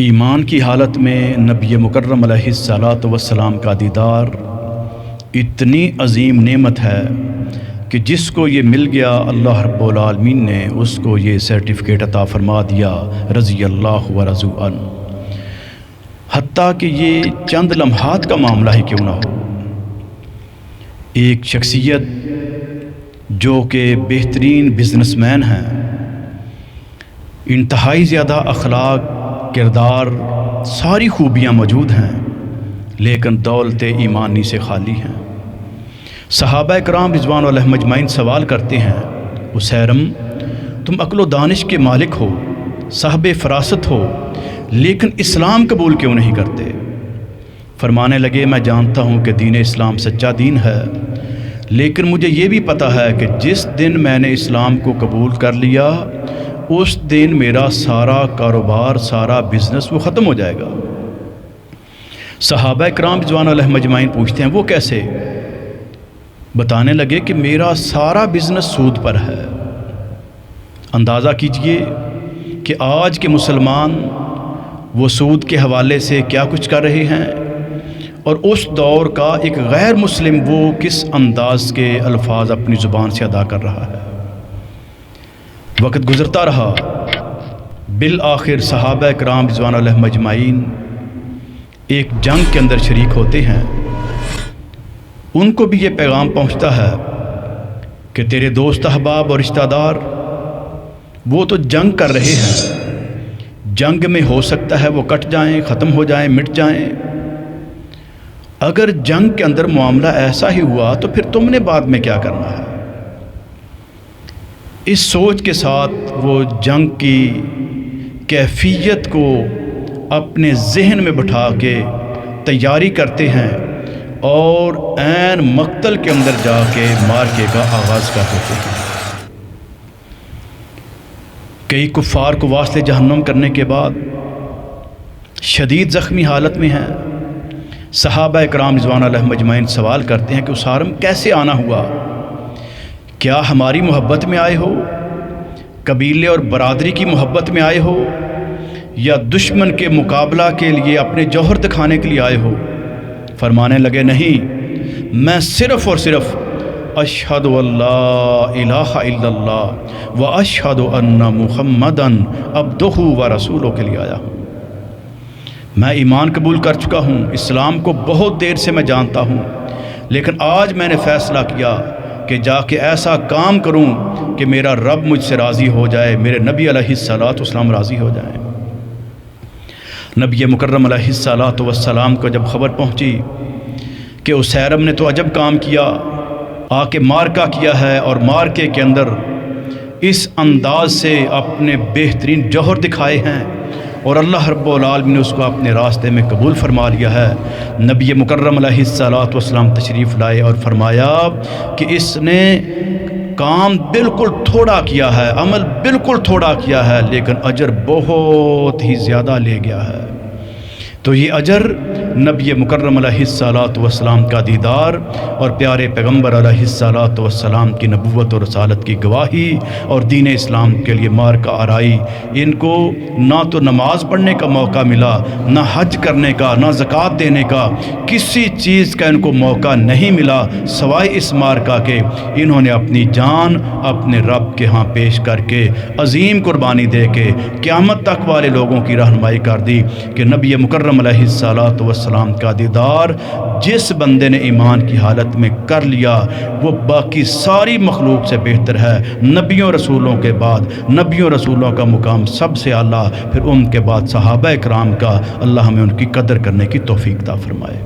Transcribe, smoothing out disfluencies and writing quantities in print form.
ایمان کی حالت میں نبی مکرم علیہ الصلاۃ والسلام کا دیدار اتنی عظیم نعمت ہے کہ جس کو یہ مل گیا اللہ رب العالمین نے اس کو یہ سرٹیفکیٹ عطا فرما دیا رضی اللہ ورضوا عنہ، حتیٰ کہ یہ چند لمحات کا معاملہ ہی کیوں نہ ہو۔ ایک شخصیت جو کہ بہترین بزنس مین ہیں، انتہائی زیادہ اخلاق، کردار، ساری خوبیاں موجود ہیں، لیکن دولت ایمانی سے خالی ہیں۔ صحابہ کرام رضوان علیہم اجمعین سوال کرتے ہیں، اسیرم تم عقل و دانش کے مالک ہو، صاحب فراست ہو، لیکن اسلام قبول کیوں نہیں کرتے؟ فرمانے لگے، میں جانتا ہوں کہ دین اسلام سچا دین ہے، لیکن مجھے یہ بھی پتہ ہے کہ جس دن میں نے اسلام کو قبول کر لیا اس دن میرا سارا کاروبار، سارا بزنس وہ ختم ہو جائے گا۔ صحابہ کرام رضوان علیہم اجمعین پوچھتے ہیں وہ کیسے؟ بتانے لگے کہ میرا سارا بزنس سود پر ہے۔ اندازہ کیجئے کہ آج کے مسلمان وہ سود کے حوالے سے کیا کچھ کر رہے ہیں، اور اس دور کا ایک غیر مسلم وہ کس انداز کے الفاظ اپنی زبان سے ادا کر رہا ہے۔ وقت گزرتا رہا، بالآخر صحابہ کرام رضوان علیہم اجمعین ایک جنگ کے اندر شریک ہوتے ہیں۔ ان کو بھی یہ پیغام پہنچتا ہے کہ تیرے دوست احباب اور رشتہ دار وہ تو جنگ کر رہے ہیں، جنگ میں ہو سکتا ہے وہ کٹ جائیں، ختم ہو جائیں، مٹ جائیں۔ اگر جنگ کے اندر معاملہ ایسا ہی ہوا تو پھر تم نے بعد میں کیا کرنا ہے؟ اس سوچ کے ساتھ وہ جنگ کی کیفیت کو اپنے ذہن میں بٹھا کے تیاری کرتے ہیں اور عین مقتل کے اندر جا کے مارکے کا آغاز کر دیتے ہیں۔ کئی کفار کو واسطے جہنم کرنے کے بعد شدید زخمی حالت میں ہیں۔ صحابہ کرام رضوان علیہم اجمعین سوال کرتے ہیں کہ اسارم کیسے آنا ہوا؟ کیا ہماری محبت میں آئے ہو، قبیلے اور برادری کی محبت میں آئے ہو، یا دشمن کے مقابلہ کے لیے اپنے جوہر دکھانے کے لیے آئے ہو؟ فرمانے لگے، نہیں، میں صرف اور صرف اشہد اللہ الہ الا اللہ و اشہد ان محمدً عبدہ و رسولہ کے لیے آیا ہوں۔ میں ایمان قبول کر چکا ہوں، اسلام کو بہت دیر سے میں جانتا ہوں، لیکن آج میں نے فیصلہ کیا کہ جا کے ایسا کام کروں کہ میرا رب مجھ سے راضی ہو جائے، میرے نبی علیہ الصلاۃ والسلام راضی ہو جائیں۔ نبی مکرم علیہ الصلاۃ والسلام کو جب خبر پہنچی کہ اسیرم نے تو عجب کام کیا، آ کے مارکہ کیا ہے اور مارکے کے اندر اس انداز سے اپنے بہترین جوہر دکھائے ہیں اور اللہ رب العالمین نے اس کو اپنے راستے میں قبول فرما لیا ہے، نبی مکرم علیہ الصلاۃ والسلام تشریف لائے اور فرمایا کہ اس نے کام بالکل تھوڑا کیا ہے، عمل بالکل تھوڑا کیا ہے، لیکن اجر بہت ہی زیادہ لے گیا ہے۔ تو یہ اجر نبی مکرم علیہ الصلاۃ والسلام کا دیدار اور پیارے پیغمبر علیہ الصلاۃ والسلام کی نبوت اور رسالت کی گواہی اور دین اسلام کے لیے مارکہ آرائی، ان کو نہ تو نماز پڑھنے کا موقع ملا، نہ حج کرنے کا، نہ زکوٰۃ دینے کا، کسی چیز کا ان کو موقع نہیں ملا سوائے اس مارکہ کے انہوں نے اپنی جان اپنے رب کے ہاں پیش کر کے عظیم قربانی دے کے قیامت تک والے لوگوں کی رہنمائی کر دی کہ نبی مکرم علیہ الصلاۃ والسلام کا دیدار جس بندے نے ایمان کی حالت میں کر لیا وہ باقی ساری مخلوق سے بہتر ہے۔ نبیوں رسولوں کے بعد نبیوں رسولوں کا مقام سب سے اعلیٰ، پھر ان کے بعد صحابہ کرام کا۔ اللہ ہمیں ان کی قدر کرنے کی توفیق عطا فرمائے۔